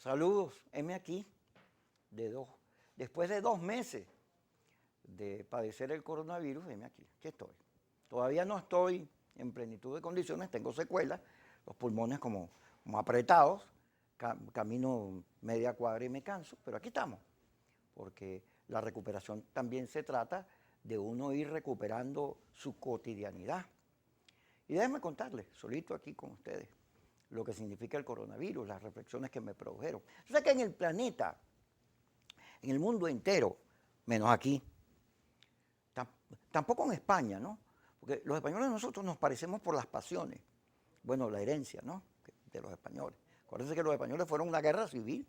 Saludos, heme aquí, después de 2 meses de padecer el coronavirus, heme aquí estoy. Todavía no estoy en plenitud de condiciones, tengo secuelas, los pulmones como apretados, camino media cuadra y me canso, pero aquí estamos, porque la recuperación también se trata de uno ir recuperando su cotidianidad. Y déjenme contarles, solito aquí con ustedes, lo que significa el coronavirus, las reflexiones que me produjeron. O sea que en el planeta, en el mundo entero, menos aquí, tampoco en España, ¿no? Porque los españoles nosotros nos parecemos por las pasiones, bueno, la herencia, ¿no?, de los españoles. Acuérdense que los españoles fueron una guerra civil,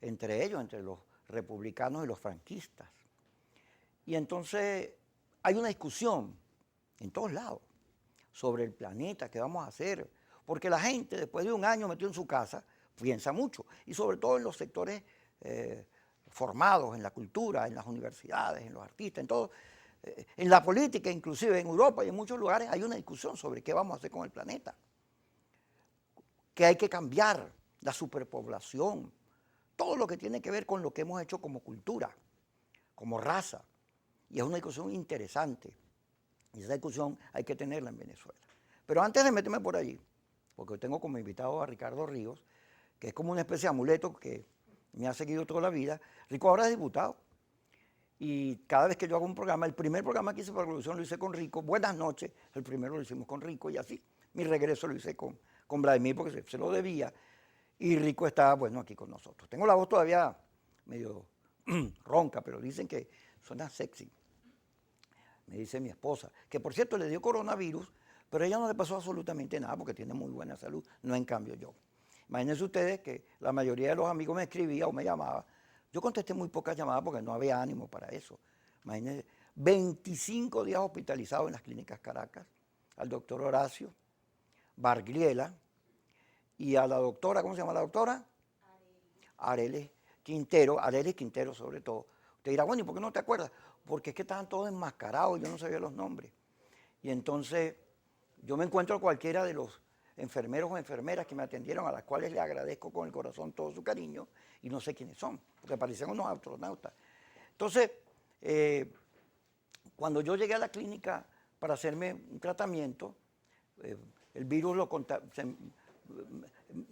entre ellos, entre los republicanos y los franquistas. Y entonces hay una discusión en todos lados sobre el planeta, qué vamos a hacer, porque la gente después de un año metido en su casa piensa mucho, y sobre todo en los sectores formados, en la cultura, en las universidades, en los artistas, en todo, en la política, inclusive en Europa y en muchos lugares hay una discusión sobre qué vamos a hacer con el planeta, que hay que cambiar, la superpoblación, todo lo que tiene que ver con lo que hemos hecho como cultura, como raza, y es una discusión interesante. Y esa discusión hay que tenerla en Venezuela. Pero antes de meterme por allí, porque tengo como invitado a Ricardo Ríos, que es como una especie de amuleto que me ha seguido toda la vida. Rico ahora es diputado. Y cada vez que yo hago un programa, el primer programa que hice para Revolución lo hice con Rico. Buenas noches, el primero lo hicimos con Rico y así. Mi regreso lo hice con Vladimir porque se lo debía. Y Rico está, bueno, aquí con nosotros. Tengo la voz todavía medio ronca, pero dicen que suena sexy. Me dice mi esposa, que por cierto le dio coronavirus, pero a ella no le pasó absolutamente nada porque tiene muy buena salud, no en cambio yo. Imagínense ustedes que la mayoría de los amigos me escribía o me llamaba. Yo contesté muy pocas llamadas porque no había ánimo para eso. Imagínense, 25 días hospitalizado en las clínicas Caracas, al doctor Horacio Bargliela y a la doctora, ¿cómo se llama la doctora? Areles Quintero sobre todo. Usted dirá, bueno, ¿y por qué no te acuerdas? Porque es que estaban todos enmascarados, yo no sabía los nombres. Y entonces yo me encuentro a cualquiera de los enfermeros o enfermeras que me atendieron, a las cuales le agradezco con el corazón todo su cariño, y no sé quiénes son, porque parecían unos astronautas. Entonces, cuando yo llegué a la clínica para hacerme un tratamiento, el virus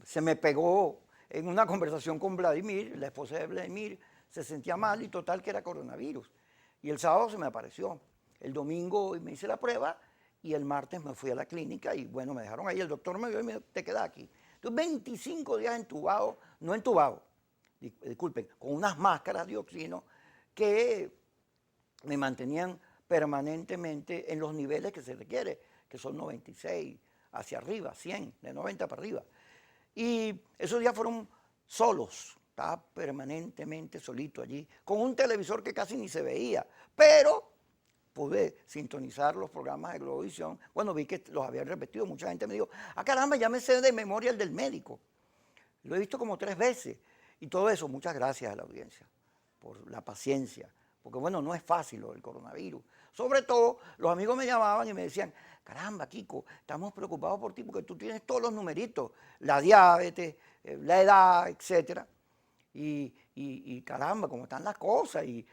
se me pegó en una conversación con Vladimir, la esposa de Vladimir, se sentía mal y total que era coronavirus. Y el sábado se me apareció. El domingo me hice la prueba y el martes me fui a la clínica y bueno, me dejaron ahí. El doctor me vio y me dijo, te quedas aquí. Entonces 25 días entubado, no entubado, disculpen, con unas máscaras de oxígeno que me mantenían permanentemente en los niveles que se requiere, que son 96 hacia arriba, 100, de 90 para arriba. Y esos días fueron solos, estaba permanentemente solito allí, con un televisor que casi ni se veía, pero pude sintonizar los programas de Globovisión. Bueno, vi que los habían repetido, mucha gente me dijo, ah caramba, ya me sé de memoria el del médico. Lo he visto como 3 veces. Y todo eso, muchas gracias a la audiencia por la paciencia, porque bueno, no es fácil lo del coronavirus. Sobre todo, los amigos me llamaban y me decían, caramba, Kiko, estamos preocupados por ti porque tú tienes todos los numeritos, la diabetes, la edad, etcétera. Y caramba, cómo están las cosas. Y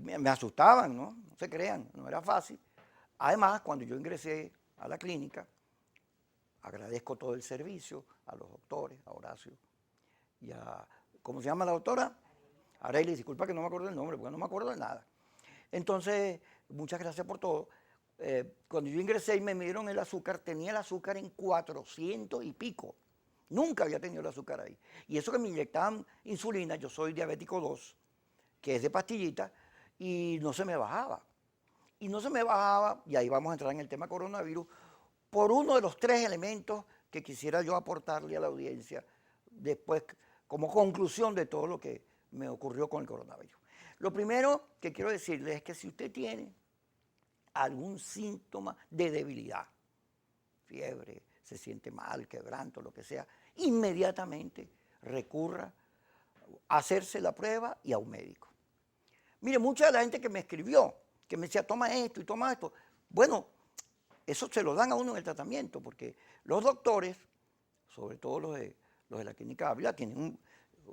me asustaban, ¿no? No se crean, no era fácil. Además, cuando yo ingresé a la clínica, agradezco todo el servicio a los doctores, a Horacio y a, ¿cómo se llama la doctora? Arelis, disculpa que no me acuerdo el nombre, porque no me acuerdo de nada. Entonces, muchas gracias por todo. Cuando yo ingresé y me midieron el azúcar, tenía el azúcar en 400 y pico. Nunca había tenido el azúcar ahí. Y eso que me inyectaban insulina, yo soy diabético 2, que es de pastillita, y no se me bajaba. Y no se me bajaba, y ahí vamos a entrar en el tema coronavirus, por uno de los 3 elementos que quisiera yo aportarle a la audiencia después, como conclusión de todo lo que me ocurrió con el coronavirus. Lo primero que quiero decirles es que si usted tiene algún síntoma de debilidad, fiebre, se siente mal, quebranto, lo que sea, inmediatamente recurra a hacerse la prueba y a un médico. Mire, mucha de la gente que me escribió, que me decía, toma esto y toma esto, bueno, eso se lo dan a uno en el tratamiento, porque los doctores, sobre todo los de la clínica Ávila, tienen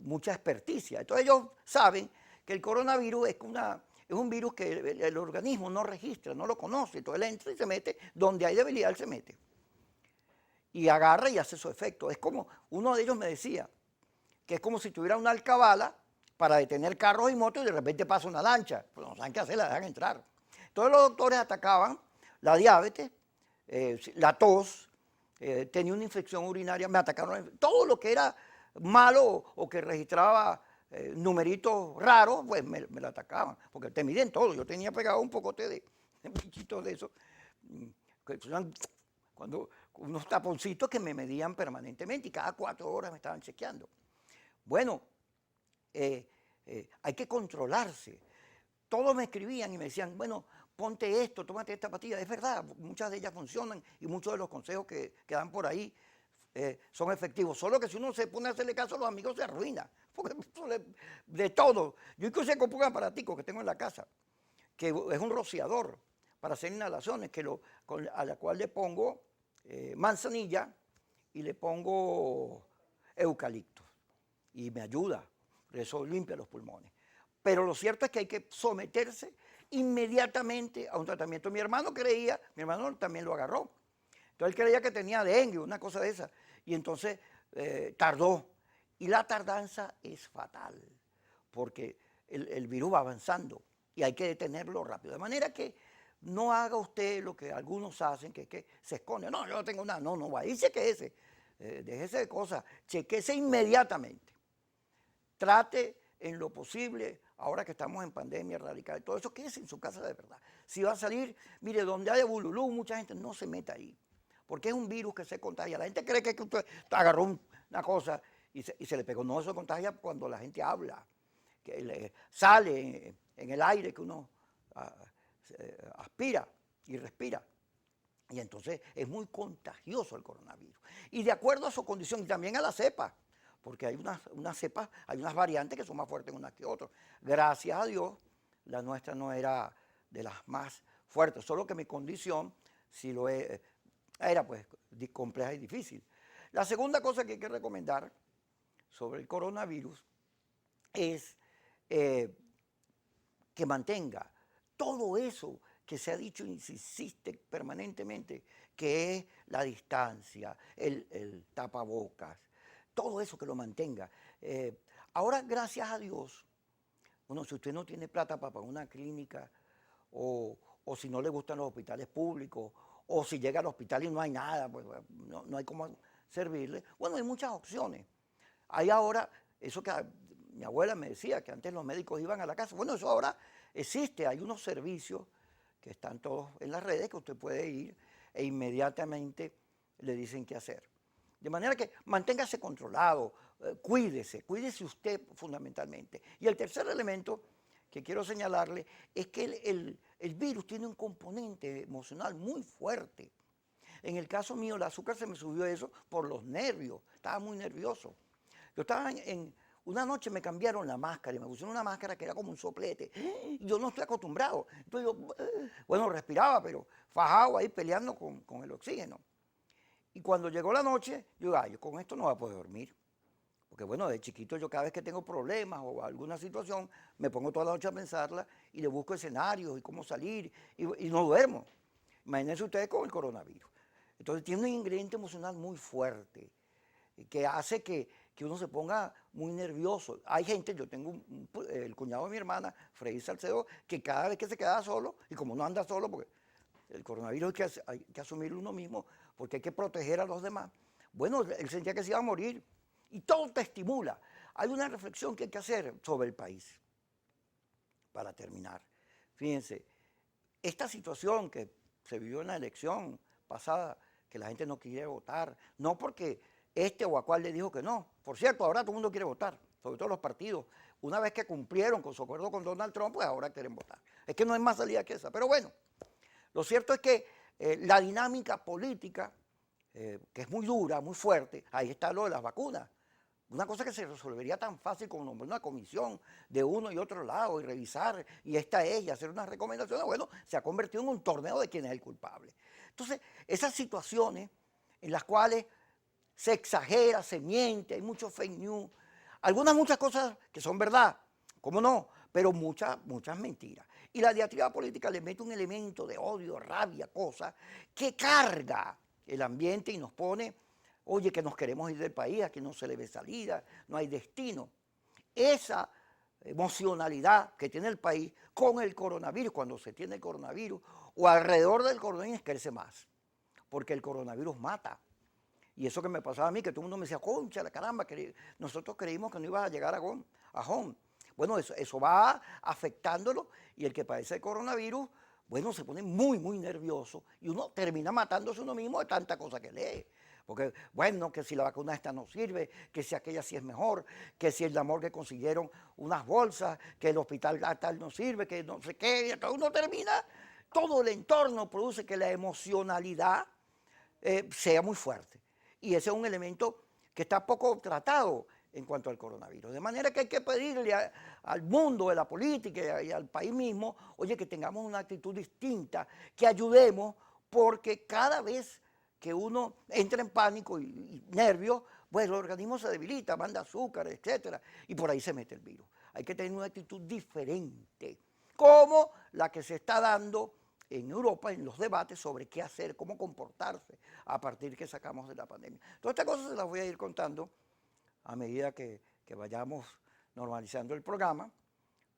mucha experticia. Entonces ellos saben que el coronavirus es un virus que el organismo no registra, no lo conoce. Entonces él entra y se mete, donde hay debilidad él se mete. Y agarra y hace su efecto. Es como, uno de ellos me decía, que es como si tuviera una alcabala para detener carros y motos y de repente pasa una lancha. Pues no saben qué hacer, la dejan entrar. Entonces los doctores atacaban la diabetes, la tos, tenía una infección urinaria, me atacaron todo lo que era malo o que registraba numeritos raros, pues me lo atacaban, porque te miden todo. Yo tenía pegado un pocote de bichitos de esos, que eran cuando unos taponcitos que me medían permanentemente y cada 4 horas me estaban chequeando. Bueno, hay que controlarse. Todos me escribían y me decían, bueno, ponte esto, tómate esta pastilla. Es verdad, muchas de ellas funcionan y muchos de los consejos que dan por ahí son efectivos. Solo que si uno se pone a hacerle caso a los amigos se arruina. Porque de todo. Yo incluso compré un aparatico que tengo en la casa, que es un rociador para hacer inhalaciones, a la cual le pongo manzanilla y le pongo eucalipto. Y me ayuda, eso limpia los pulmones. Pero lo cierto es que hay que someterse inmediatamente a un tratamiento. Mi hermano también lo agarró. Entonces él creía que tenía dengue, una cosa de esa. Y entonces tardó. Y la tardanza es fatal, porque el virus va avanzando y hay que detenerlo rápido. De manera que no haga usted lo que algunos hacen, que es que se esconde. No, yo no tengo nada. No, va, y chequéese. Déjese de cosas. Chequéese inmediatamente. Trate en lo posible, ahora que estamos en pandemia radical, todo eso, quédese en su casa de verdad. Si va a salir, mire, donde hay bululú, mucha gente no se meta ahí, porque es un virus que se contagia. La gente cree que usted agarró una cosa y se le pegó. No, eso contagia cuando la gente habla, que sale en el aire que uno aspira y respira. Y entonces es muy contagioso el coronavirus. Y de acuerdo a su condición, y también a la cepa, porque hay unas cepas, hay unas variantes que son más fuertes unas que otras. Gracias a Dios, la nuestra no era de las más fuertes, solo que mi condición sí era pues compleja y difícil. La segunda cosa que hay que recomendar sobre el coronavirus es que mantenga todo eso que se ha dicho y se insiste permanentemente, que es la distancia, el tapabocas, todo eso que lo mantenga. Ahora, gracias a Dios, bueno, si usted no tiene plata para pagar una clínica, o si no le gustan los hospitales públicos, o si llega al hospital y no hay nada, pues no hay cómo servirle, bueno, hay muchas opciones. Hay ahora, eso que mi abuela me decía, que antes los médicos iban a la casa, bueno, eso ahora existe, hay unos servicios que están todos en las redes que usted puede ir e inmediatamente le dicen qué hacer. De manera que manténgase controlado, cuídese usted fundamentalmente. Y el tercer elemento que quiero señalarle es que el virus tiene un componente emocional muy fuerte. En el caso mío, el azúcar se me subió eso por los nervios, estaba muy nervioso. Yo estaba una noche me cambiaron la máscara y me pusieron una máscara que era como un soplete. Y yo no estoy acostumbrado. Entonces yo, bueno, respiraba, pero fajado ahí peleando con el oxígeno. Y cuando llegó la noche, yo con esto no voy a poder dormir. Porque bueno, de chiquito yo cada vez que tengo problemas o alguna situación, me pongo toda la noche a pensarla y le busco escenarios y cómo salir y no duermo. Imagínense ustedes con el coronavirus. Entonces tiene un ingrediente emocional muy fuerte que hace que uno se ponga muy nervioso. Hay gente, yo tengo el cuñado de mi hermana, Freddy Salcedo, que cada vez que se quedaba solo, y como no anda solo, porque el coronavirus hay que asumirlo uno mismo, porque hay que proteger a los demás, bueno, él sentía que se iba a morir. Y todo te estimula. Hay una reflexión que hay que hacer sobre el país. Para terminar, fíjense, esta situación que se vivió en la elección pasada, que la gente no quiere votar, no porque este o a cual le dijo que no. Por cierto, ahora todo el mundo quiere votar, sobre todo los partidos. Una vez que cumplieron con su acuerdo con Donald Trump, pues ahora quieren votar. Es que no hay más salida que esa. Pero bueno, lo cierto es que la dinámica política, que es muy dura, muy fuerte, ahí está lo de las vacunas. Una cosa que se resolvería tan fácil como nombrar una comisión de uno y otro lado y revisar, y esta es, y hacer unas recomendaciones, bueno, se ha convertido en un torneo de quién es el culpable. Entonces, esas situaciones en las cuales se exagera, se miente, hay mucho fake news, muchas cosas que son verdad, ¿cómo no? Pero muchas mentiras. Y la diatriba política le mete un elemento de odio, rabia, cosas que carga el ambiente y nos pone, oye, que nos queremos ir del país, aquí no se le ve salida, no hay destino. Esa emocionalidad que tiene el país con el coronavirus, cuando se tiene el coronavirus, o alrededor del coronavirus, crece más, porque el coronavirus mata. Y eso que me pasaba a mí, que todo el mundo me decía, concha, la caramba, nosotros creímos que no iba a llegar a home. Bueno, eso va afectándolo y el que padece el coronavirus, bueno, se pone muy nervioso y uno termina matándose uno mismo de tanta cosa que lee. Porque, bueno, que si la vacuna esta no sirve, que si aquella sí es mejor, que si el amor que consiguieron unas bolsas, que el hospital tal no sirve, que no sé qué, y uno termina, todo el entorno produce que la emocionalidad sea muy fuerte. Y ese es un elemento que está poco tratado en cuanto al coronavirus. De manera que hay que pedirle al mundo de la política y al país mismo, oye, que tengamos una actitud distinta, que ayudemos, porque cada vez que uno entra en pánico y nervios, pues el organismo se debilita, manda azúcar, etcétera, y por ahí se mete el virus. Hay que tener una actitud diferente, como la que se está dando en Europa en los debates sobre qué hacer, cómo comportarse a partir que sacamos de la pandemia. Todas estas cosas se las voy a ir contando a medida que vayamos normalizando el programa.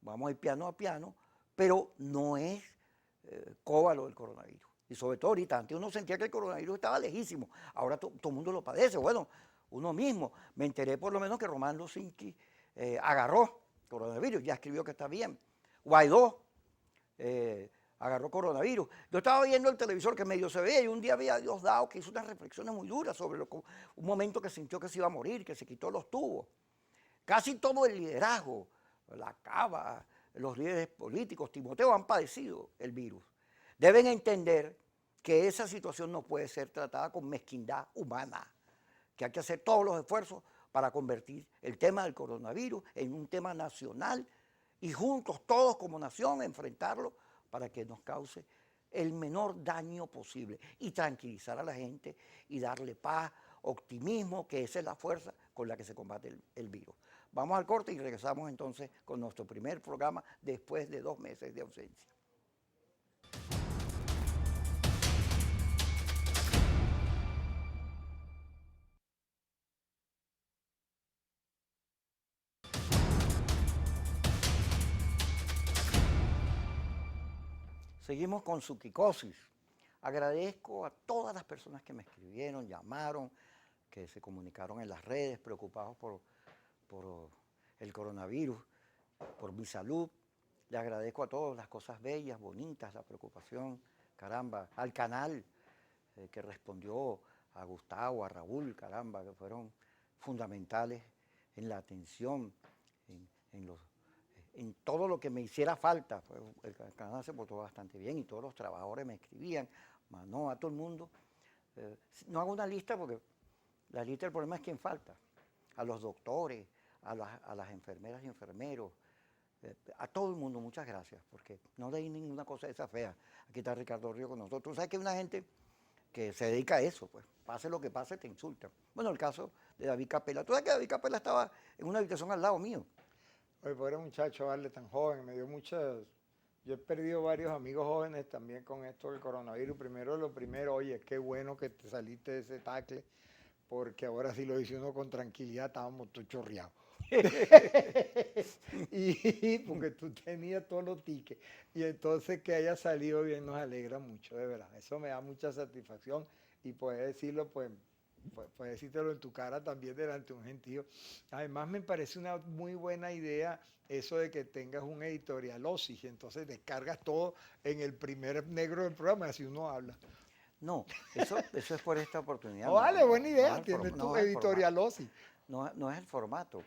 Vamos a ir piano a piano, pero no es cóbalo del coronavirus. Y sobre todo ahorita, antes uno sentía que el coronavirus estaba lejísimo, ahora todo el mundo lo padece. Bueno, uno mismo, me enteré por lo menos que Román Losinski agarró coronavirus, ya escribió que está bien. Guaidó agarró coronavirus. Yo estaba viendo el televisor que medio se veía y un día había Diosdado que hizo unas reflexiones muy duras sobre un momento que sintió que se iba a morir, que se quitó los tubos. Casi todo el liderazgo, la Cava, los líderes políticos, Timoteo, han padecido el virus. Deben entender que esa situación no puede ser tratada con mezquindad humana, que hay que hacer todos los esfuerzos para convertir el tema del coronavirus en un tema nacional y juntos, todos como nación, enfrentarlo para que nos cause el menor daño posible y tranquilizar a la gente y darle paz, optimismo, que esa es la fuerza con la que se combate el virus. Vamos al corte y regresamos entonces con nuestro primer programa después de 2 meses de ausencia. Seguimos con su Kikosis. Agradezco a todas las personas que me escribieron, llamaron, que se comunicaron en las redes, preocupados por el coronavirus, por mi salud. Le agradezco a todos las cosas bellas, bonitas, la preocupación, caramba, al canal que respondió, a Gustavo, a Raúl, caramba, que fueron fundamentales en la atención, en todo lo que me hiciera falta. Pues, el canal se portó bastante bien y todos los trabajadores me escribían, no a todo el mundo. No hago una lista porque la lista del problema es quién falta. A los doctores, a las enfermeras y enfermeros, a todo el mundo, muchas gracias, porque no leí ninguna cosa de esa fea. Aquí está Ricardo Río con nosotros. ¿Sabes que hay una gente que se dedica a eso? Pues pase lo que pase, te insultan. Bueno, el caso de David Capela. ¿Tú sabes que David Capela estaba en una habitación al lado mío? Oye, pobre muchacho, vale, tan joven, me dio muchas... Yo he perdido varios amigos jóvenes también con esto del coronavirus. Primero, lo primero, oye, qué bueno que te saliste de ese tacle, porque ahora sí lo dice uno con tranquilidad, estábamos todos chorreados. Y porque tú tenías todos los tickets. Y entonces que haya salido bien nos alegra mucho, de verdad. Eso me da mucha satisfacción y puedes decirlo, pues puedes decírtelo en tu cara también delante de un gentío. Además me parece una muy buena idea eso de que tengas un editorialosis, entonces descargas todo en el primer negro del programa, así uno habla. No, eso es por esta oportunidad. Oh, No, vale, no, buena no es idea, el tienes tu no es el formato. editorialosis. No es el formato.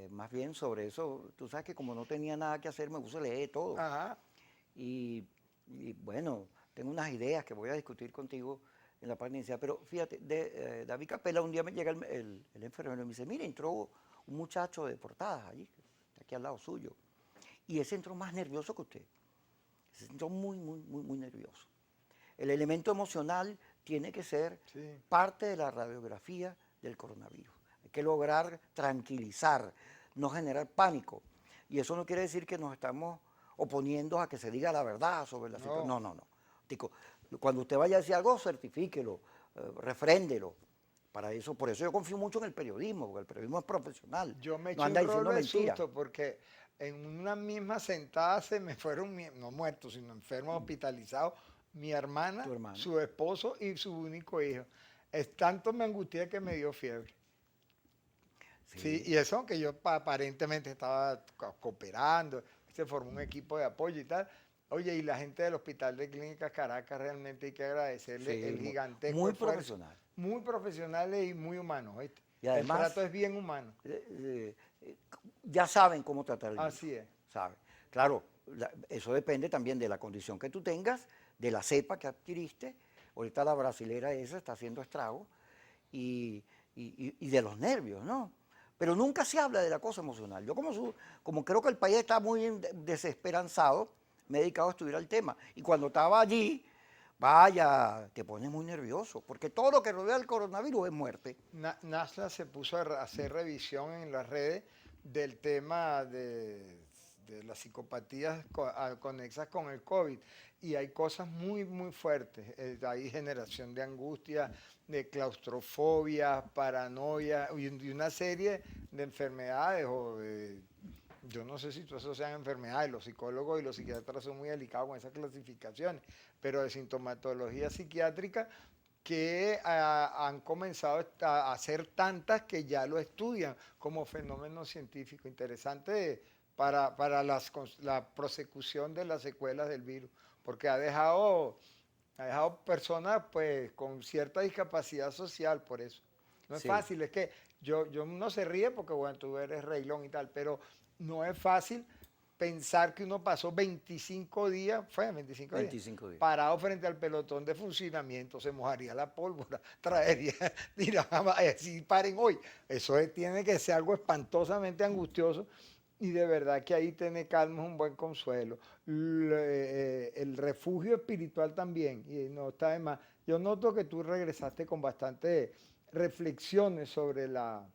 Más bien sobre eso, tú sabes que como no tenía nada que hacer, me puse a leer todo. Ajá. Y bueno, tengo unas ideas que voy a discutir contigo en la parte inicial. Pero fíjate, David Capela, un día me llega el enfermero y me dice, mire, entró un muchacho de portadas allí, aquí al lado suyo. Y ese entró más nervioso que usted. Ese entró muy nervioso. El elemento emocional tiene que ser Sí. parte de la radiografía del coronavirus. Hay que lograr tranquilizar, no generar pánico. Y eso no quiere decir que nos estamos oponiendo a que se diga la verdad sobre la situación. No, no, no. Tico, cuando usted vaya a decir algo, certifíquelo, refréndelo. Para eso, por eso yo confío mucho en el periodismo, porque el periodismo es profesional. Yo me No eché anda un rol diciendo de mentiras. susto porque en una misma sentada se me fueron, no muertos, sino enfermos hospitalizados, mi hermana, Tu hermano. su esposo y su único hijo. Es tanto me angustié que me dio fiebre. Sí, Sí, y eso que yo aparentemente estaba cooperando, se formó un equipo de apoyo y tal. Oye, y la gente del Hospital de Clínicas Caracas realmente hay que agradecerle sí, el gigantesco muy esfuerzo. profesional. Muy profesionales y muy humanos, ¿viste? Y El trato además, es bien humano. ya saben cómo tratar el virus, Así es. ¿saben? Claro, eso depende también de la condición que tú tengas, de la cepa que adquiriste. Ahorita la brasilera esa está haciendo estragos y de los nervios, ¿no? Pero nunca se habla de la cosa emocional. Yo como creo que el país está muy desesperanzado, me he dedicado a estudiar el tema. Y cuando estaba allí, vaya, te pones muy nervioso, porque todo lo que rodea el coronavirus es muerte. NASA se puso a hacer revisión en las redes del tema de las psicopatías conexas con el COVID y hay cosas muy, muy fuertes. Hay generación de angustia, de claustrofobia, paranoia y una serie de enfermedades o de, yo no sé si todas eso sean enfermedades, los psicólogos y los psiquiatras son muy delicados con esas clasificaciones, pero de sintomatología psiquiátrica que han comenzado a hacer tantas que ya lo estudian como fenómeno científico interesante para la prosecución de las secuelas del virus, porque ha dejado personas pues con cierta discapacidad social por eso. No es Sí. fácil, es que yo no se ríe porque bueno, tú eres reilón y tal, pero no es fácil pensar que uno pasó 25 días, fue 25 días, 25 días. parado frente al pelotón de funcionamiento, se mojaría la pólvora, traería, dirá, si paren hoy. Eso tiene que ser algo espantosamente angustioso y de verdad que ahí tener calma es un buen consuelo. El refugio espiritual también, y no está de más. Yo noto que tú regresaste con bastante reflexiones sobre la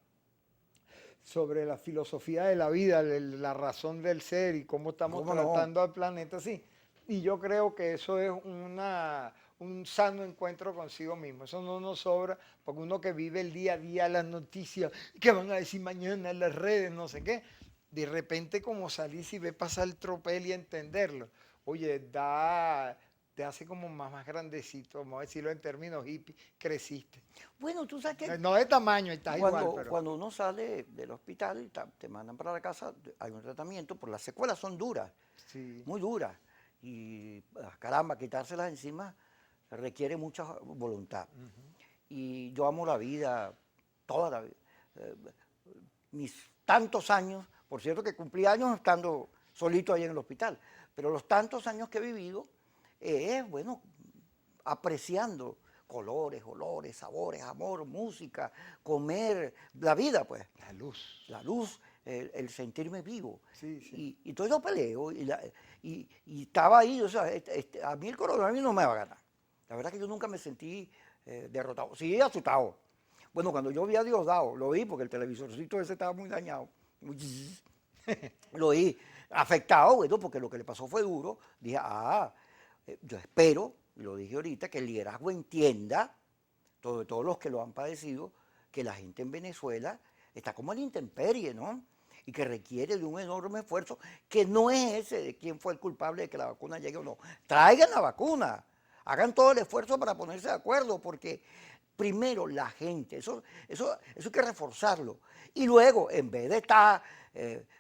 filosofía de la vida, la razón del ser y cómo estamos ¿Cómo no? tratando al planeta así. Y yo creo que eso es un sano encuentro consigo mismo. Eso no nos sobra, porque uno que vive el día a día, las noticias, qué van a decir mañana en las redes, no sé qué, de repente como salís y ves pasar el tropel y entenderlo, oye, te hace como más grandecito, vamos a decirlo en términos hippie, creciste. Bueno, tú sabes que No de tamaño, estás igual, cuando, pero... cuando uno sale del hospital y te mandan para la casa, hay un tratamiento, pero las secuelas son duras, Sí. muy duras. Y caramba, quitárselas encima requiere mucha voluntad. Y yo amo la vida, toda la vida. Eh, mis tantos años, por cierto que cumplí años estando solito ahí en el hospital, pero los tantos años que he vivido, bueno, apreciando colores, olores, sabores, amor, música, comer, la vida, pues, La luz. la luz, el sentirme vivo. Sí, sí. Y todo eso peleo, y estaba ahí, o sea, a mí el coronavirus no me va a ganar. La verdad que yo nunca me sentí derrotado, sí, asustado. Bueno, cuando yo vi a Diosdado, lo vi porque el televisorcito ese estaba muy dañado, lo vi afectado, bueno, porque lo que le pasó fue duro. Dije, yo espero, y lo dije ahorita, que el liderazgo entienda, todos los que lo han padecido, que la gente en Venezuela está como en la intemperie, ¿no? Y que requiere de un enorme esfuerzo, que no es ese de quién fue el culpable de que la vacuna llegue o no. Traigan la vacuna, hagan todo el esfuerzo para ponerse de acuerdo, porque primero la gente, eso hay que reforzarlo. Y luego, en vez de estar,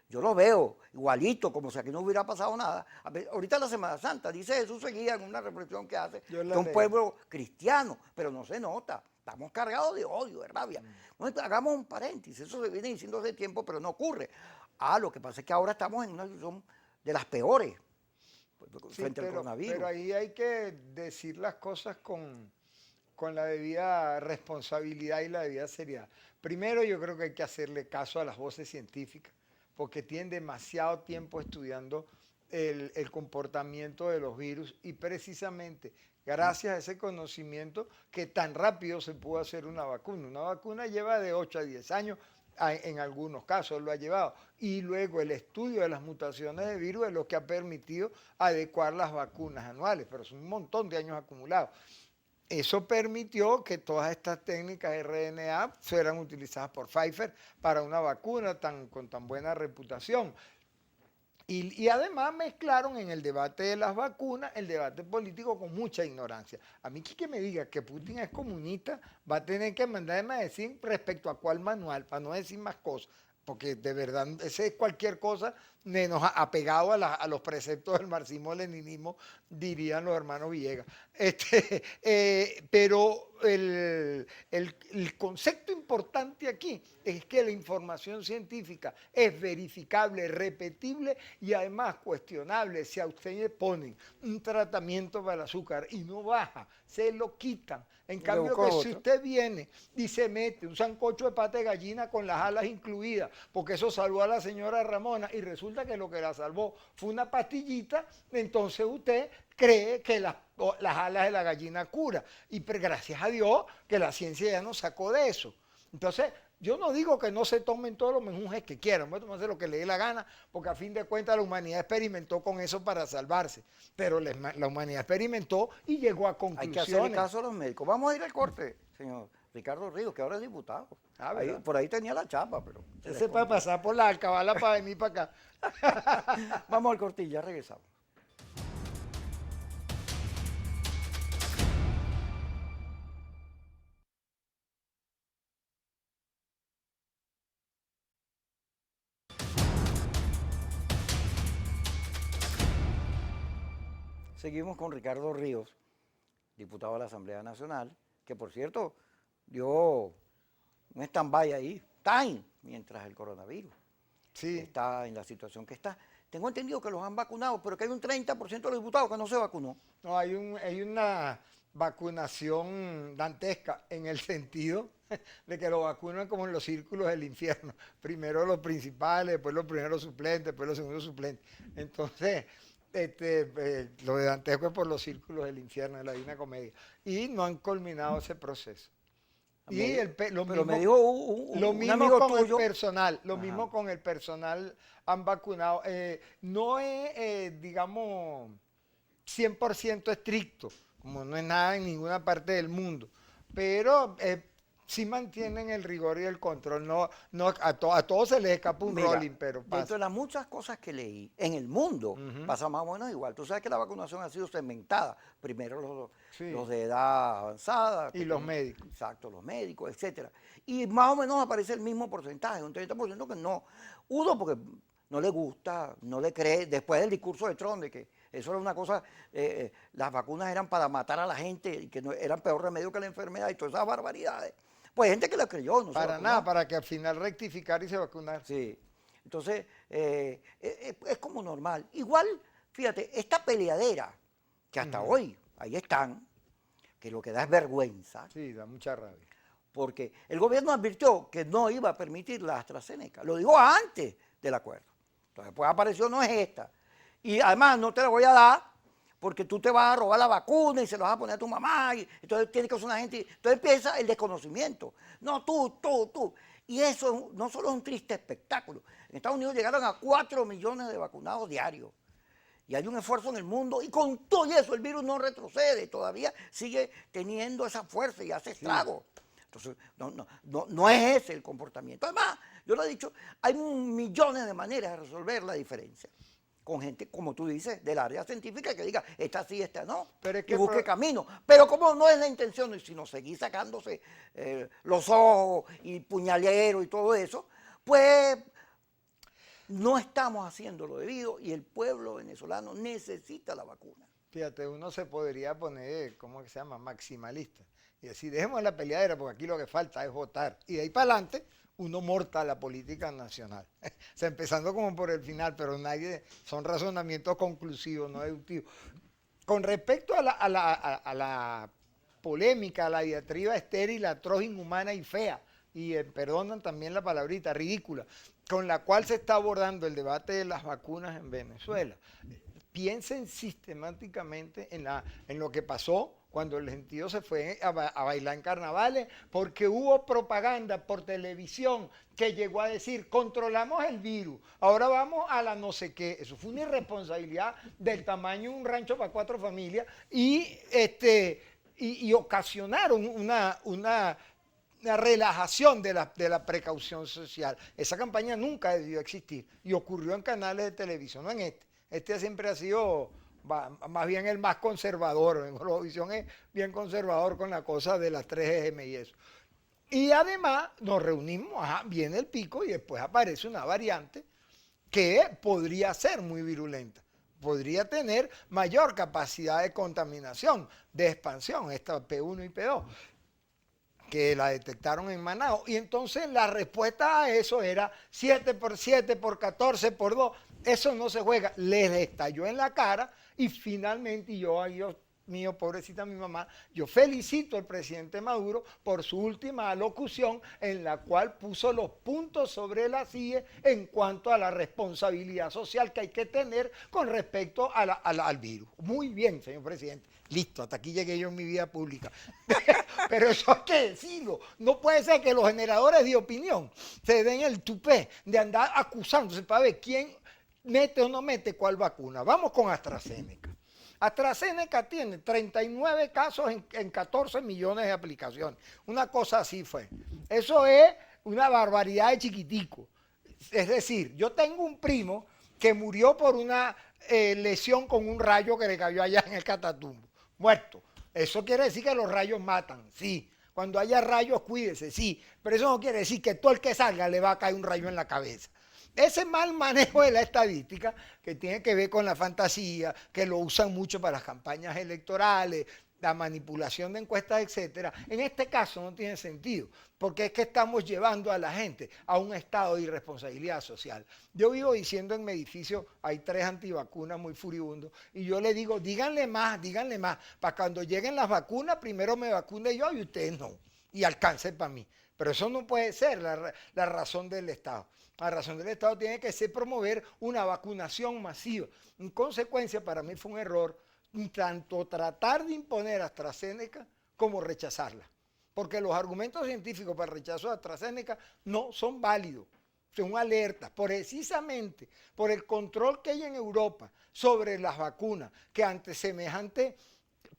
yo lo veo igualito, como si aquí no hubiera pasado nada. Ahorita la Semana Santa, dice Jesús seguía en una reflexión que hace, Yo que es la un leí. pueblo cristiano, pero no se nota. Estamos cargados de odio, de rabia. Bueno, hagamos un paréntesis, eso se viene diciendo hace tiempo, pero no ocurre. Lo que pasa es que ahora estamos en una situación de las peores Sí, frente al pero coronavirus. ahí hay que decir las cosas con la debida responsabilidad y la debida seriedad. Primero, yo creo que hay que hacerle caso a las voces científicas, porque tienen demasiado tiempo estudiando el comportamiento de los virus y precisamente gracias a ese conocimiento que tan rápido se pudo hacer una vacuna. Una vacuna lleva de 8 a 10 años, en algunos casos lo ha llevado. Y luego el estudio de las mutaciones de virus es lo que ha permitido adecuar las vacunas anuales, pero son un montón de años acumulados. Eso permitió que todas estas técnicas de RNA fueran utilizadas por Pfizer para una vacuna con tan buena reputación. Y además mezclaron en el debate de las vacunas el debate político con mucha ignorancia. A mí que me diga que Putin es comunista va a tener que mandarme a decir respecto a cuál manual, para no decir más cosas, porque de verdad ese es cualquier cosa menos apegado a los preceptos del marxismo-leninismo, dirían los hermanos Villegas. Pero el concepto importante aquí es que la información científica es verificable, repetible y además cuestionable. Si a usted le ponen un tratamiento para el azúcar y no baja, se lo quitan. En cambio que si usted viene y se mete un sancocho de pata de gallina con las alas incluidas, porque eso salvó a la señora Ramona y resulta que lo que la salvó fue una pastillita, entonces usted cree que las alas de la gallina cura. Y gracias a Dios que la ciencia ya nos sacó de eso. Entonces, yo no digo que no se tomen todos los menjunjes que quieran, voy a tomarse lo que le dé la gana, porque a fin de cuentas la humanidad experimentó con eso para salvarse. Pero la humanidad experimentó y llegó a conclusiones. Hay que hacer caso a los médicos. Vamos a ir al corte, señor Ricardo Ríos, que ahora es diputado. Por ahí tenía la chapa, pero... Ese para pasar por la alcabala para venir para acá. Vamos al corte y ya regresamos. Seguimos con Ricardo Ríos, diputado de la Asamblea Nacional, que por cierto dio un stand-by ahí, time, mientras el coronavirus está en la situación que está. Tengo entendido que los han vacunado, pero que hay un 30% de los diputados que no se vacunó. No, hay una vacunación dantesca en el sentido de que lo vacunan como en los círculos del infierno. Primero los principales, después los primeros suplentes, después los segundos suplentes. Entonces... lo de dantesco es por los círculos del infierno de la Divina Comedia. Y no han culminado ese proceso. Y lo mismo con el personal, mismo con el personal han vacunado. No es, digamos, 100% estricto, como no es nada en ninguna parte del mundo, pero sí mantienen el rigor y el control. No, a todos se les escapa un rolling, pero pasa. Dentro de las muchas cosas que leí, en el mundo pasa más o menos igual. Tú sabes que la vacunación ha sido segmentada. Primero los de edad avanzada. Y los médicos. Exacto, los médicos, etcétera. Y más o menos aparece el mismo porcentaje, un 30% que no. Uno, porque no le gusta, no le cree, después del discurso de Trump, de que eso era una cosa, las vacunas eran para matar a la gente y que no, eran peor remedio que la enfermedad y todas esas barbaridades. Pues hay gente que lo creyó, no para nada, para que al final rectificar y se vacunar. Sí, entonces es como normal. Igual, fíjate, esta peleadera, que hasta hoy, ahí están, que lo que da es vergüenza. Sí, da mucha rabia. Porque el gobierno advirtió que no iba a permitir la AstraZeneca, lo dijo antes del acuerdo. Entonces, pues apareció, no es esta. Y además no te la voy a dar porque tú te vas a robar la vacuna y se la vas a poner a tu mamá, y entonces tiene que ser una gente, entonces empieza el desconocimiento. No, tú. Y eso no solo es un triste espectáculo. En Estados Unidos llegaron a 4 millones de vacunados diarios. Y hay un esfuerzo en el mundo, y con todo eso el virus no retrocede, todavía sigue teniendo esa fuerza y hace estragos. Entonces, no es ese el comportamiento. Además, yo lo he dicho, hay millones de maneras de resolver la diferencia. Con gente, como tú dices, del área científica que diga, esta sí, esta no, pero es que busque camino. Pero como no es la intención, sino seguir sacándose los ojos y puñalero y todo eso, pues no estamos haciendo lo debido y el pueblo venezolano necesita la vacuna. Fíjate, uno se podría poner, ¿cómo se llama?, maximalista. Y decir, dejemos la peleadera porque aquí lo que falta es votar. Y de ahí para adelante uno morta la política nacional. O sea, empezando como por el final, pero son razonamientos conclusivos, no deductivos. Con respecto a la polémica, a la diatriba estéril, atroz, inhumana y fea, y perdonan también la palabrita, ridícula, con la cual se está abordando el debate de las vacunas en Venezuela, piensen sistemáticamente en lo que pasó cuando el gentío se fue a bailar en carnavales, porque hubo propaganda por televisión que llegó a decir, controlamos el virus, ahora vamos a la no sé qué. Eso fue una irresponsabilidad del tamaño de un rancho para 4 familias y ocasionaron una relajación de la precaución social. Esa campaña nunca debió existir y ocurrió en canales de televisión, no en este. Este siempre ha sido más bien el más conservador. En Eurovisión es bien conservador con la cosa de las 3M y eso. Y además nos reunimos, viene el pico y después aparece una variante que podría ser muy virulenta. Podría tener mayor capacidad de contaminación, de expansión, esta P1 y P2, que la detectaron en Manaos. Y entonces la respuesta a eso era 7 por 7 por 14 por 2. Eso no se juega. Les estalló en la cara y finalmente Dios mío, pobrecita mi mamá, yo felicito al presidente Maduro por su última alocución en la cual puso los puntos sobre las IE en cuanto a la responsabilidad social que hay que tener con respecto al virus. Muy bien, señor presidente. Listo, hasta aquí llegué yo en mi vida pública. Pero eso hay que decirlo. No puede ser que los generadores de opinión se den el tupé de andar acusándose para ver quién mete o no mete cuál vacuna. Vamos con AstraZeneca. AstraZeneca tiene 39 casos en 14 millones de aplicaciones. Una cosa así fue. Eso es una barbaridad de chiquitico. Es decir, yo tengo un primo que murió por una lesión con un rayo que le cayó allá en el Catatumbo. Muerto. Eso quiere decir que los rayos matan, sí. Cuando haya rayos, cuídese, sí. Pero eso no quiere decir que todo el que salga le va a caer un rayo en la cabeza. Ese mal manejo de la estadística, que tiene que ver con la fantasía, que lo usan mucho para las campañas electorales, la manipulación de encuestas, etcétera, en este caso no tiene sentido, porque es que estamos llevando a la gente a un estado de irresponsabilidad social. Yo vivo diciendo en mi edificio, hay 3 antivacunas muy furibundos, y yo le digo, díganle más, para cuando lleguen las vacunas, primero me vacune yo y ustedes no, y alcance para mí. Pero eso no puede ser la razón del Estado. La razón del Estado tiene que ser promover una vacunación masiva. En consecuencia, para mí fue un error tanto tratar de imponer AstraZeneca como rechazarla. Porque los argumentos científicos para el rechazo de AstraZeneca no son válidos. Son alertas, precisamente por el control que hay en Europa sobre las vacunas, que ante semejante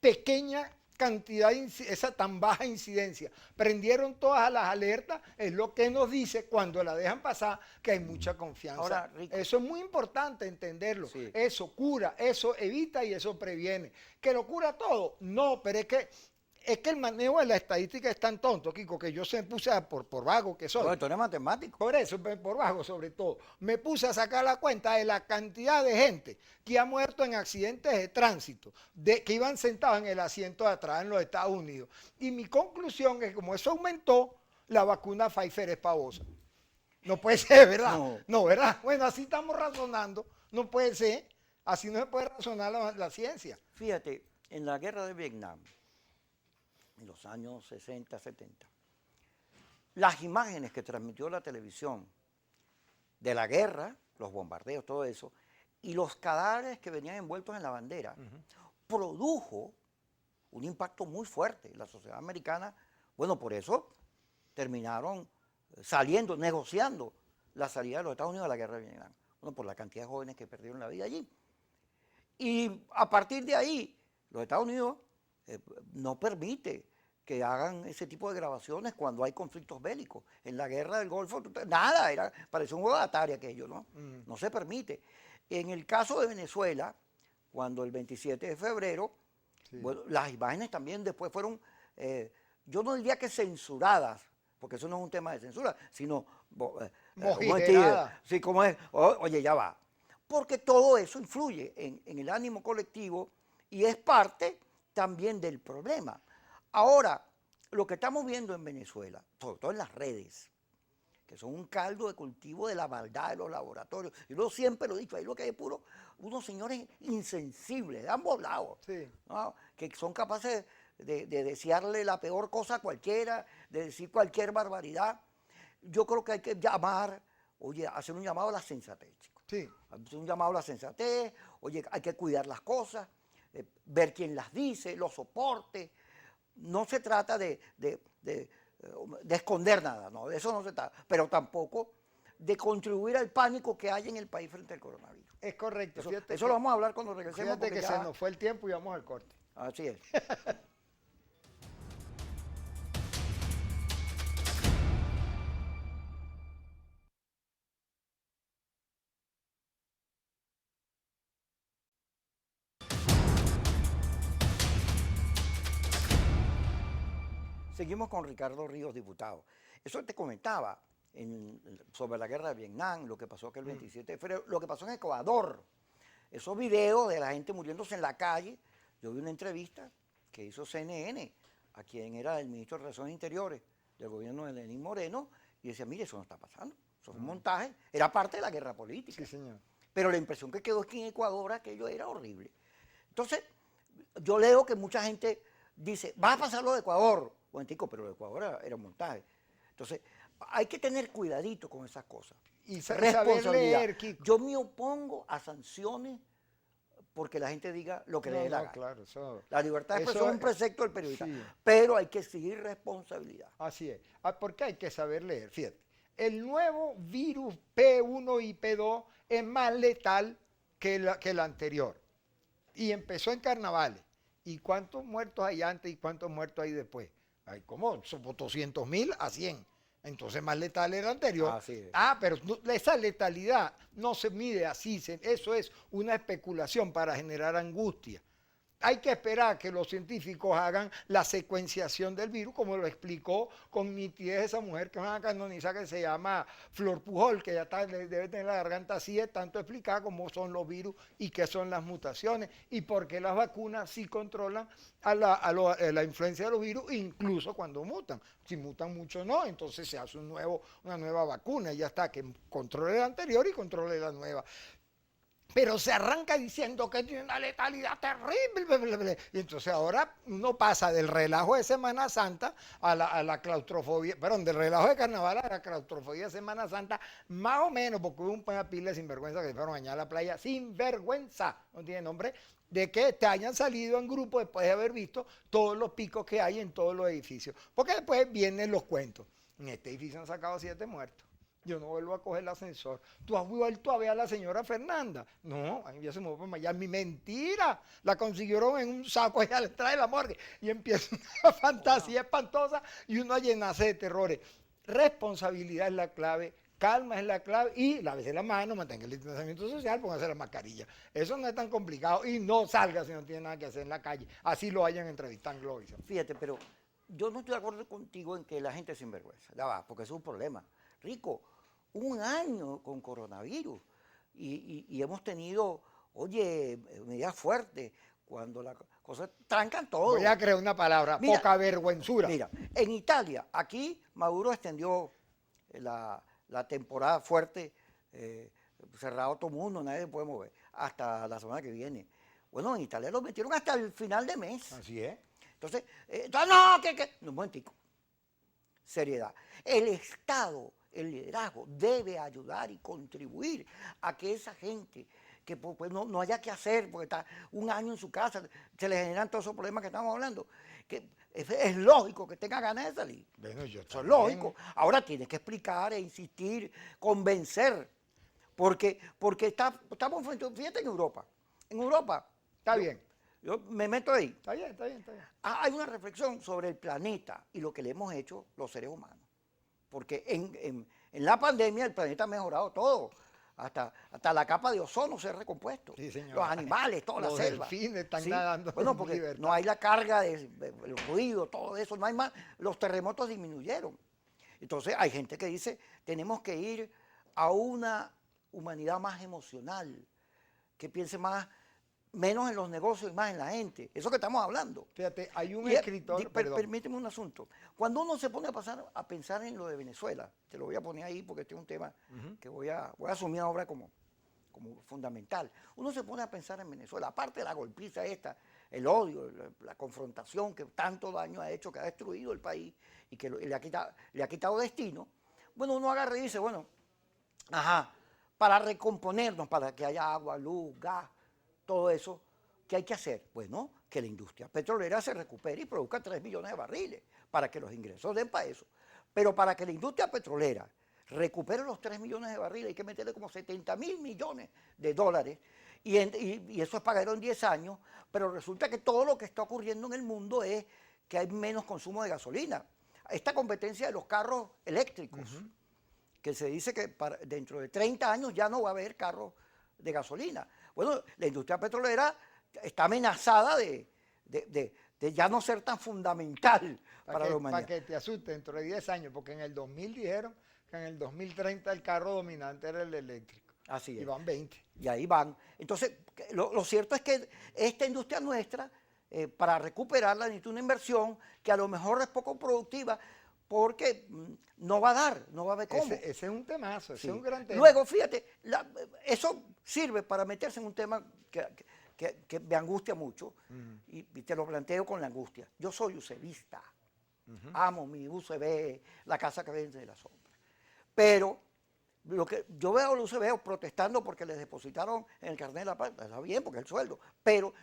pequeña cantidad, esa tan baja incidencia, prendieron todas las alertas, es lo que nos dice cuando la dejan pasar que hay mucha confianza. Ahora, Rico, eso es muy importante entenderlo. Sí. Eso cura, eso evita y eso previene. ¿Que lo cura todo? No, pero es que el manejo de la estadística es tan tonto, Kiko, que yo se me puse por vago que soy. tú eres matemático. Por eso, por vago sobre todo, me puse a sacar la cuenta de la cantidad de gente que ha muerto en accidentes de tránsito, que iban sentados en el asiento de atrás en los Estados Unidos. Y mi conclusión es que como eso aumentó, la vacuna Pfizer es pavosa. No puede ser, ¿verdad? No, ¿verdad? Bueno, así estamos razonando. No puede ser. Así no se puede razonar la ciencia. Fíjate, en la guerra de Vietnam, en los años 60, 70, las imágenes que transmitió la televisión de la guerra, los bombardeos, todo eso, y los cadáveres que venían envueltos en la bandera, produjo un impacto muy fuerte. La sociedad americana, bueno, por eso terminaron saliendo, negociando la salida de los Estados Unidos a la guerra de Vietnam. Bueno, por la cantidad de jóvenes que perdieron la vida allí. Y a partir de ahí, los Estados Unidos no permite que hagan ese tipo de grabaciones cuando hay conflictos bélicos. En la guerra del Golfo, nada, parecía un juego de Atari aquello, ¿no? No se permite. En el caso de Venezuela, cuando el 27 de febrero, bueno, las imágenes también después fueron, yo no diría que censuradas, porque eso no es un tema de censura, sino sí, como es, oye, ya va. Porque todo eso influye en el ánimo colectivo y es parte también del problema. Ahora, lo que estamos viendo en Venezuela, sobre todo en las redes, que son un caldo de cultivo de la maldad de los laboratorios, y yo siempre lo he dicho, ahí lo que hay es puro, unos señores insensibles, de ambos lados, sí, ¿no? Que son capaces de desearle la peor cosa a cualquiera, de decir cualquier barbaridad. Yo creo que hay que llamar, oye, hacer un llamado a la sensatez, chicos. Sí. Hacer un llamado a la sensatez, oye, hay que cuidar las cosas, ver quién las dice, los soportes. No se trata de esconder nada, no, de eso no se trata, pero tampoco de contribuir al pánico que hay en el país frente al coronavirus. Es correcto. Eso lo vamos a hablar cuando regresemos. Fíjate que se nos fue el tiempo y vamos al corte. Así es. Seguimos con Ricardo Ríos, diputado. Eso te comentaba sobre la guerra de Vietnam, lo que pasó aquel 27 de febrero, lo que pasó en Ecuador. Esos videos de la gente muriéndose en la calle. Yo vi una entrevista que hizo CNN a quien era el ministro de Relaciones Interiores del gobierno de Lenín Moreno y decía, mire, eso no está pasando, eso es un montaje, era parte de la guerra política. Sí, señor. Pero la impresión que quedó es que en Ecuador aquello era horrible. Entonces, yo leo que mucha gente dice, va a pasar lo de Ecuador. Momentico, pero lo de Ecuador era un montaje. Entonces, hay que tener cuidadito con esas cosas. Y saber leer, Kiko. Yo me opongo a sanciones porque la gente diga lo que le dé la gana. Claro, La libertad de expresión es un precepto del periodista, sí. pero hay que exigir responsabilidad. Así es. Porque hay que saber leer. Fíjate, el nuevo virus P1 y P2 es más letal que el anterior. Y empezó en carnavales. ¿Y cuántos muertos hay antes y cuántos muertos hay después? Hay como 200.000 a 100. Entonces más letal era el anterior. Así es. Pero esa letalidad no se mide así. Eso es una especulación para generar angustia. Hay que esperar que los científicos hagan la secuenciación del virus, como lo explicó con nitidez esa mujer que es una canoniza que se llama Flor Pujol, que ya debe tener la garganta así de tanto explicar cómo son los virus y qué son las mutaciones y por qué las vacunas sí controlan a la influencia de los virus, incluso cuando mutan. Si mutan mucho no, entonces se hace una nueva vacuna y ya está, que controle la anterior y controle la nueva. Pero se arranca diciendo que tiene una letalidad terrible. Bla, bla, bla. Y entonces ahora uno pasa del relajo de Semana Santa a la claustrofobia, perdón, del relajo de carnaval a la claustrofobia de Semana Santa, más o menos, porque hubo una pila de sinvergüenza que se fueron a bañar a la playa, sin vergüenza, no tiene nombre, de que te hayan salido en grupo después de haber visto todos los picos que hay en todos los edificios. Porque después vienen los cuentos. En este edificio han sacado 7 muertos. Yo no vuelvo a coger el ascensor. ¿Tú has vuelto a ver a la señora Fernanda? No, a mí ya se me fue para Miami. Mentira. La consiguieron en un saco allá detrás de la morgue. Y empieza una fantasía espantosa y uno a llenarse de terrores. Responsabilidad es la clave. Calma es la clave y lávese la mano, mantenga el distanciamiento social, póngase la mascarilla. Eso no es tan complicado y no salga si no tiene nada que hacer en la calle. Así lo vayan entrevistando. Fíjate, pero yo no estoy de acuerdo contigo en que la gente es sinvergüenza. Ya va, porque eso es un problema. Rico, un año con coronavirus y hemos tenido, oye, medidas fuertes cuando las cosas trancan todo. Voy a crear una palabra, poca vergüenzura. Mira, en Italia, aquí Maduro extendió la temporada fuerte, cerrado todo el mundo, nadie se puede mover, hasta la semana que viene. Bueno, en Italia lo metieron hasta el final de mes. Así es. Entonces, no, un momentico. Seriedad. El Estado, el liderazgo, debe ayudar y contribuir a que esa gente que pues, no haya que hacer, porque está un año en su casa, se le generan todos esos problemas que estamos hablando, que es lógico que tenga ganas de salir. Bueno, eso es lógico. Ahora tienes que explicar e insistir, convencer, porque estamos frente, fíjate en Europa. En Europa. Está bien. Yo me meto ahí. Está bien. Hay una reflexión sobre el planeta y lo que le hemos hecho los seres humanos. Porque en la pandemia el planeta ha mejorado todo. Hasta la capa de ozono se ha recompuesto. Sí, señor. Los animales, toda la selva. Los delfines están nadando. Bueno, porque no hay la carga del ruido, todo eso, no hay más. Los terremotos disminuyeron. Entonces hay gente que dice, tenemos que ir a una humanidad más emocional, que piense menos en los negocios y más en la gente. Eso que estamos hablando. Fíjate, hay un escritor... Permíteme un asunto. Cuando uno se pone a pensar en lo de Venezuela, te lo voy a poner ahí porque este es un tema que voy a asumir ahora como fundamental. Uno se pone a pensar en Venezuela, aparte de la golpiza esta, el odio, la confrontación que tanto daño ha hecho, que ha destruido el país y que le ha quitado destino. Bueno, uno agarra y dice, bueno, para recomponernos, para que haya agua, luz, gas, todo eso, ¿qué hay que hacer? Bueno, que la industria petrolera se recupere y produzca 3 millones de barriles para que los ingresos den para eso. Pero para que la industria petrolera recupere los 3 millones de barriles hay que meterle como 70.000 millones de dólares y eso es pagarlo en 10 años, pero resulta que todo lo que está ocurriendo en el mundo es que hay menos consumo de gasolina. Esta competencia de los carros eléctricos, que se dice que dentro de 30 años ya no va a haber carros de gasolina. Bueno, la industria petrolera está amenazada de ya no ser tan fundamental para la humanidad. Para que te asuste dentro de 10 años, porque en el 2000 dijeron que en el 2030 el carro dominante era el eléctrico. Así es. Y van 20. Y ahí van. Entonces, lo cierto es que esta industria nuestra, para recuperarla, necesita una inversión que a lo mejor es poco productiva, porque no va a dar, no va a haber cómo. Ese es un temazo, ese Sí. es un gran tema. Luego, fíjate, eso sirve para meterse en un tema que me angustia mucho, y te lo planteo con la angustia. Yo soy UCBista, amo mi UCB, la casa que vende de la sombra. Pero lo que yo veo a los UCB protestando porque les depositaron en el carnet de la paz, está bien, porque es el sueldo, pero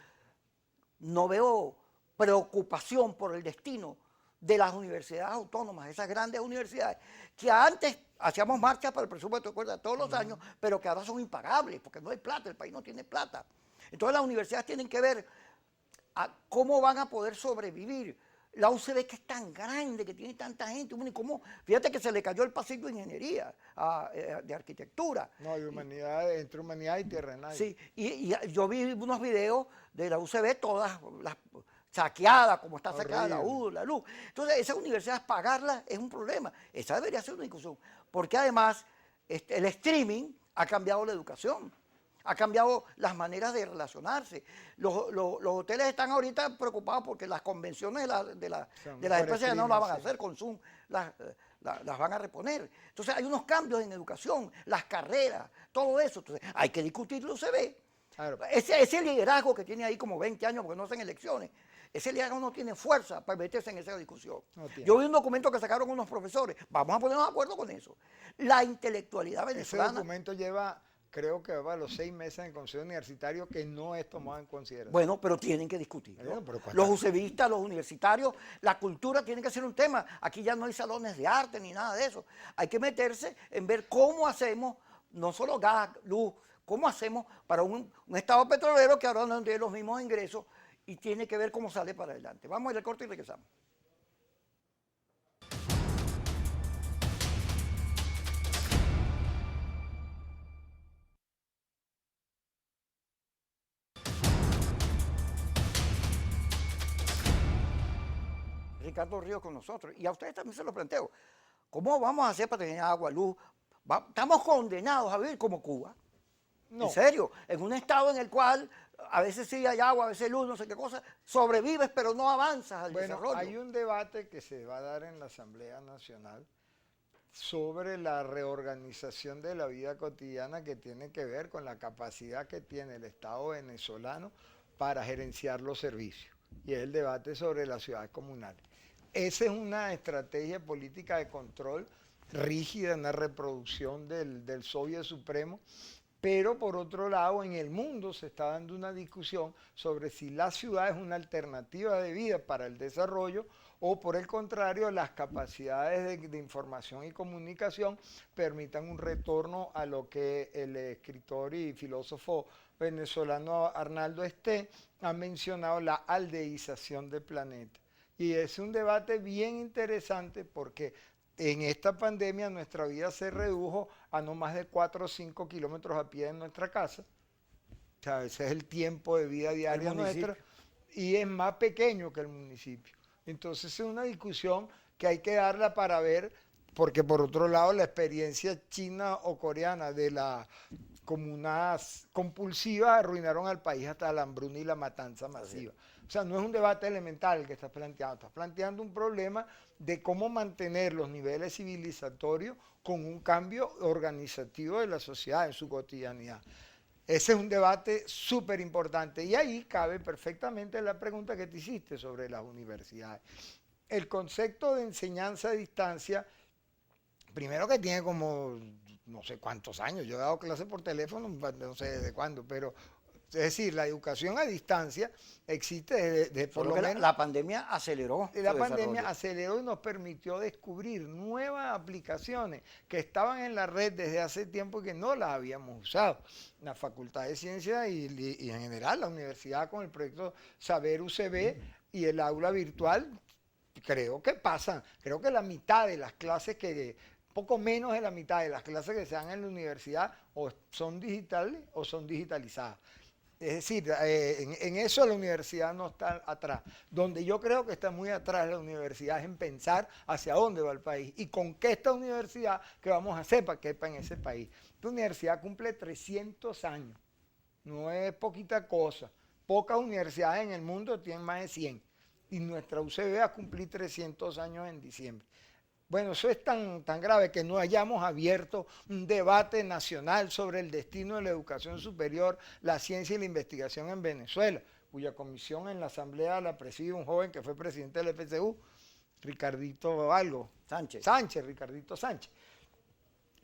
no veo preocupación por el destino de las universidades autónomas, esas grandes universidades, que antes hacíamos marchas para el presupuesto, ¿recuerdas? Todos los años, pero que ahora son impagables, porque no hay plata, el país no tiene plata. Entonces las universidades tienen que ver cómo van a poder sobrevivir. La UCB, que es tan grande, que tiene tanta gente, bueno, y cómo, fíjate que se le cayó el pasillo de ingeniería, de arquitectura. No, de humanidad, entre humanidad y tierra nadie. Sí, y yo vi unos videos de la UCB todas las saqueada, como está saqueada la luz. Entonces, esas universidades, pagarlas es un problema. Esa debería ser una discusión. Porque además, el streaming ha cambiado la educación, ha cambiado las maneras de relacionarse. Los hoteles están ahorita preocupados porque las convenciones de las empresas ya no las van a hacer, con Zoom las van a reponer. Entonces, hay unos cambios en educación, las carreras, todo eso. Entonces, hay que discutirlo, se ve. Claro. Ese liderazgo que tiene ahí como 20 años, porque no hacen elecciones, ese liderazgo no tiene fuerza para meterse en esa discusión. Yo vi un documento que sacaron unos profesores, vamos a ponernos de acuerdo con eso. La intelectualidad venezolana... Ese documento lleva, creo que va a los 6 meses en el Consejo Universitario, que no es tomado en consideración. Bueno, pero tienen que discutirlo. Los UCBistas, los universitarios, la cultura tiene que ser un tema. Aquí ya no hay salones de arte ni nada de eso. Hay que meterse en ver cómo hacemos, no solo gas, luz, cómo hacemos para un estado petrolero que ahora no tiene los mismos ingresos, y tiene que ver cómo sale para adelante. Vamos a ir al corte y regresamos. Ricardo Ríos con nosotros, y a ustedes también se lo planteo. ¿Cómo vamos a hacer para tener agua, luz? Estamos condenados a vivir como Cuba. No. En serio, en un estado en el cual a veces sí hay agua, a veces luz, no sé qué cosa, sobrevives pero no avanzas al desarrollo. Hay un debate que se va a dar en la Asamblea Nacional sobre la reorganización de la vida cotidiana, que tiene que ver con la capacidad que tiene el Estado venezolano para gerenciar los servicios, y es el debate sobre las ciudades comunales. Esa es una estrategia política de control rígida, una reproducción del Soviet Supremo. Pero por otro lado, en el mundo se está dando una discusión sobre si la ciudad es una alternativa de vida para el desarrollo, o por el contrario, las capacidades de información y comunicación permitan un retorno a lo que el escritor y filósofo venezolano Arnaldo Esté ha mencionado, la aldeización del planeta. Y es un debate bien interesante porque en esta pandemia nuestra vida se redujo a no más de 4 o 5 kilómetros a pie de nuestra casa. O sea, ese es el tiempo de vida diaria nuestra, y es más pequeño que el municipio. Entonces es una discusión que hay que darla para ver, porque por otro lado la experiencia china o coreana de las comunas compulsivas arruinaron al país hasta la hambruna y la matanza masiva. O sea, no es un debate elemental el que estás planteando un problema de cómo mantener los niveles civilizatorios con un cambio organizativo de la sociedad en su cotidianidad. Ese es un debate súper importante, y ahí cabe perfectamente la pregunta que te hiciste sobre las universidades. El concepto de enseñanza a distancia, primero que tiene como no sé cuántos años, yo he dado clases por teléfono, no sé desde cuándo, pero decir, la educación a distancia existe desde por Solo lo que menos... la pandemia aceleró La su pandemia desarrollo. aceleró y nos permitió descubrir nuevas aplicaciones que estaban en la red desde hace tiempo y que no las habíamos usado. La Facultad de Ciencias y en general la universidad con el proyecto Saber UCB y el aula virtual, creo que la mitad de las clases poco menos de la mitad de las clases que se dan en la universidad o son digitales o son digitalizadas. Es decir, en eso la universidad no está atrás. Donde yo creo que está muy atrás la universidad es en pensar hacia dónde va el país y con qué esta universidad, qué vamos a hacer para que quepa en ese país. Esta universidad cumple 300 años, no es poquita cosa. Pocas universidades en el mundo tienen más de 100 y nuestra UCB va a cumplir 300 años en diciembre. Bueno, eso es tan grave que no hayamos abierto un debate nacional sobre el destino de la educación superior, la ciencia y la investigación en Venezuela, cuya comisión en la asamblea la preside un joven que fue presidente del FCU, Ricardito Ricardito Sánchez.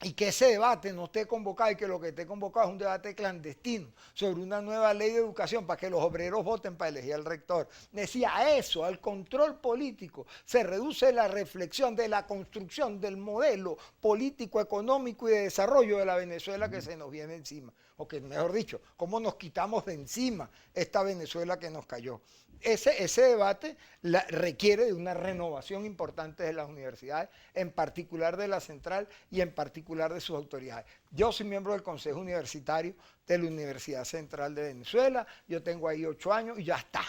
Y que ese debate no esté convocado y que lo que esté convocado es un debate clandestino sobre una nueva ley de educación para que los obreros voten para elegir al rector. Decía, a eso, al control político, se reduce la reflexión de la construcción del modelo político, económico y de desarrollo de la Venezuela que se nos viene encima. O que, mejor dicho, cómo nos quitamos de encima esta Venezuela que nos cayó. Ese debate requiere de una renovación importante de las universidades, en particular de la central y en particular de sus autoridades. Yo soy miembro del Consejo Universitario de la Universidad Central de Venezuela, yo tengo ahí 8 años y ya está.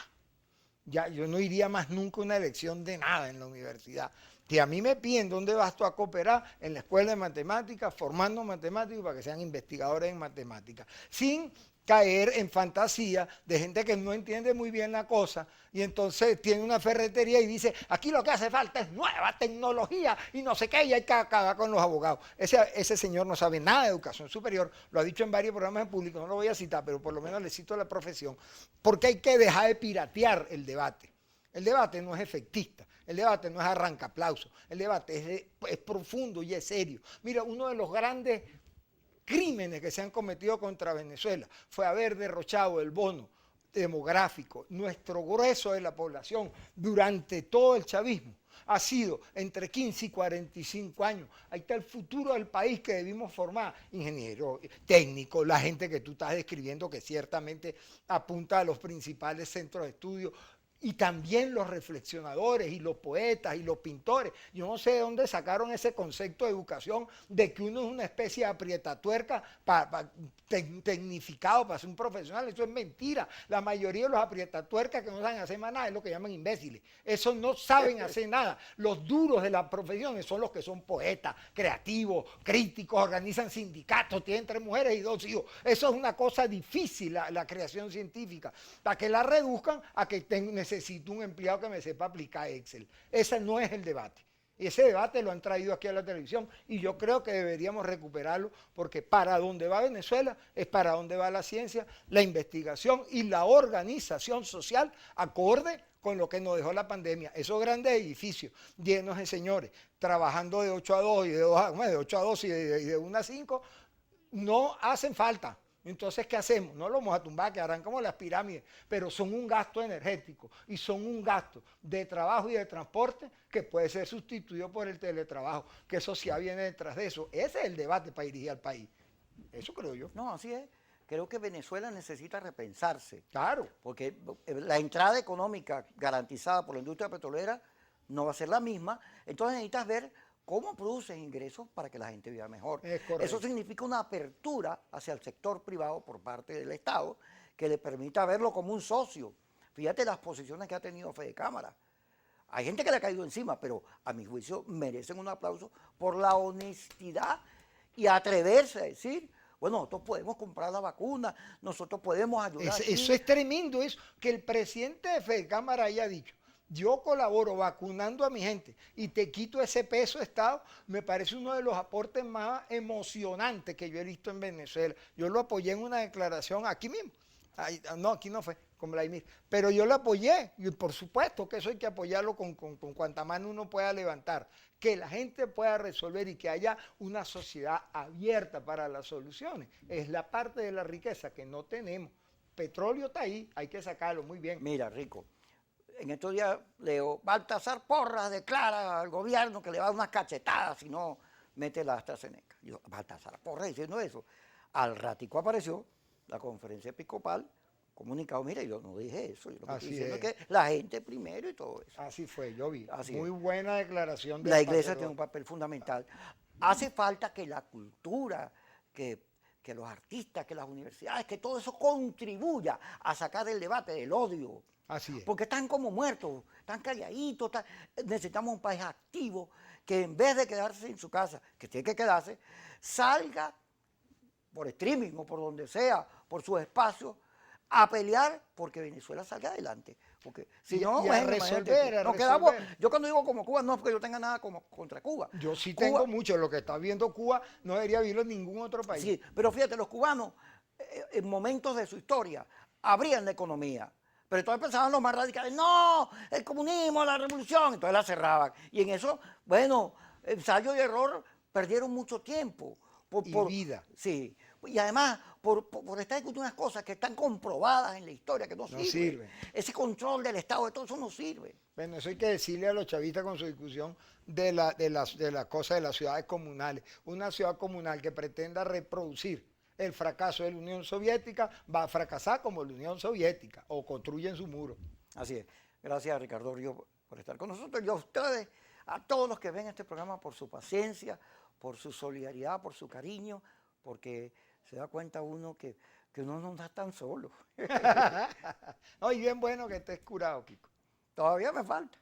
Ya, yo no iría más nunca a una elección de nada en la universidad. Si a mí me piden dónde vas tú a cooperar, en la escuela de matemáticas, formando matemáticos para que sean investigadores en matemáticas, sin caer en fantasía de gente que no entiende muy bien la cosa y entonces tiene una ferretería y dice, aquí lo que hace falta es nueva tecnología y no sé qué, y hay que acabar con los abogados. Ese señor no sabe nada de educación superior, lo ha dicho en varios programas públicos, no lo voy a citar, pero por lo menos le cito la profesión, porque hay que dejar de piratear el debate. El debate no es efectista, el debate no es arrancaplauso, el debate es profundo y es serio. Mira, uno de los grandes crímenes que se han cometido contra Venezuela fue haber derrochado el bono demográfico. Nuestro grueso de la población durante todo el chavismo ha sido entre 15 y 45 años. Ahí está el futuro del país que debimos formar, ingenieros, técnicos, la gente que tú estás describiendo que ciertamente apunta a los principales centros de estudio, y también los reflexionadores y los poetas y los pintores. Yo no sé de dónde sacaron ese concepto de educación de que uno es una especie de aprietatuerca tecnificado para ser un profesional. Eso es mentira. La mayoría de los aprietatuercas que no saben hacer más nada es lo que llaman imbéciles. Esos no saben hacer nada. Los duros de las profesiones son los que son poetas, creativos, críticos, organizan sindicatos, tienen 3 mujeres y 2 hijos. Eso es una cosa difícil, la creación científica. Para que la reduzcan a que necesito un empleado que me sepa aplicar Excel. Ese no es el debate. Y ese debate lo han traído aquí a la televisión y yo creo que deberíamos recuperarlo porque para donde va Venezuela es para donde va la ciencia, la investigación y la organización social acorde con lo que nos dejó la pandemia. Esos grandes edificios llenos de señores trabajando de 8 a 2 y de 8 a 2 y de 1 a 5 no hacen falta. Entonces, ¿qué hacemos? No lo vamos a tumbar, que arrancamos las pirámides, pero son un gasto energético y son un gasto de trabajo y de transporte que puede ser sustituido por el teletrabajo, que eso sí viene detrás de eso. Ese es el debate para dirigir al país. Eso creo yo. No, así es. Creo que Venezuela necesita repensarse. Claro. Porque la entrada económica garantizada por la industria petrolera no va a ser la misma. Entonces necesitas ver cómo produces ingresos para que la gente viva mejor. Eso significa una apertura hacia el sector privado por parte del Estado que le permita verlo como un socio. Fíjate las posiciones que ha tenido Fede Cámara. Hay gente que le ha caído encima, pero a mi juicio merecen un aplauso por la honestidad y atreverse a decir, bueno, nosotros podemos comprar la vacuna, nosotros podemos ayudar. Eso es tremendo, eso, que el presidente de Fede Cámara haya dicho, yo colaboro vacunando a mi gente y te quito ese peso de Estado, me parece uno de los aportes más emocionantes que yo he visto en Venezuela. Yo lo apoyé en una declaración aquí mismo. No, aquí no fue, con Vladimir, pero yo lo apoyé y por supuesto que eso hay que apoyarlo con cuanta mano uno pueda levantar, que la gente pueda resolver y que haya una sociedad abierta para las soluciones. Es la parte de la riqueza que no tenemos. petróleo está ahí, hay que sacarlo muy bien. Mira, Rico, en estos días leo, Baltasar Porras declara al gobierno que le va a dar unas cachetadas si no mete la AstraZeneca. Yo, Baltasar Porras diciendo eso. Al ratico apareció la conferencia episcopal, comunicado, mira, yo no dije eso, yo lo que estoy Así diciendo es. es que la gente primero y todo eso. Así fue, yo vi. Así Muy es. buena declaración del La iglesia tiene sacerdote. un papel fundamental. Hace falta que la cultura, que los artistas, que las universidades, que todo eso contribuya a sacar el debate del odio. Así es. Porque están como muertos, están calladitos. Necesitamos un país activo que en vez de quedarse en su casa, que tiene que quedarse, salga por streaming o por donde sea, por sus espacios, a pelear porque Venezuela salga adelante. Porque si no, Y a bueno, imagínate tú, resolver, a nos quedamos. resolver. Yo cuando digo como Cuba, no es porque yo tenga nada contra Cuba. Yo sí Cuba, tengo mucho, lo que está viendo Cuba no debería verlo en ningún otro país. sí, pero fíjate, los cubanos en momentos de su historia abrían la economía. Pero entonces pensaban los más radicales, no, el comunismo, la revolución, entonces la cerraban. Y en eso, bueno, ensayo y error perdieron mucho tiempo. Y vida. Sí, y además por estar discutiendo unas cosas que están comprobadas en la historia, que no No sirven. sirven. Ese control del Estado, de todo eso no sirve. Bueno, eso hay que decirle a los chavistas con su discusión de las cosas de las ciudades comunales. Una ciudad comunal que pretenda reproducir el fracaso de la Unión Soviética va a fracasar como la Unión Soviética o construyen su muro. Así es. Gracias, Ricardo Río, por estar con nosotros y a ustedes, a todos los que ven este programa, por su paciencia, por su solidaridad, por su cariño, porque se da cuenta uno que uno no está tan solo. No, y bien bueno que estés curado, Kiko. Todavía me falta.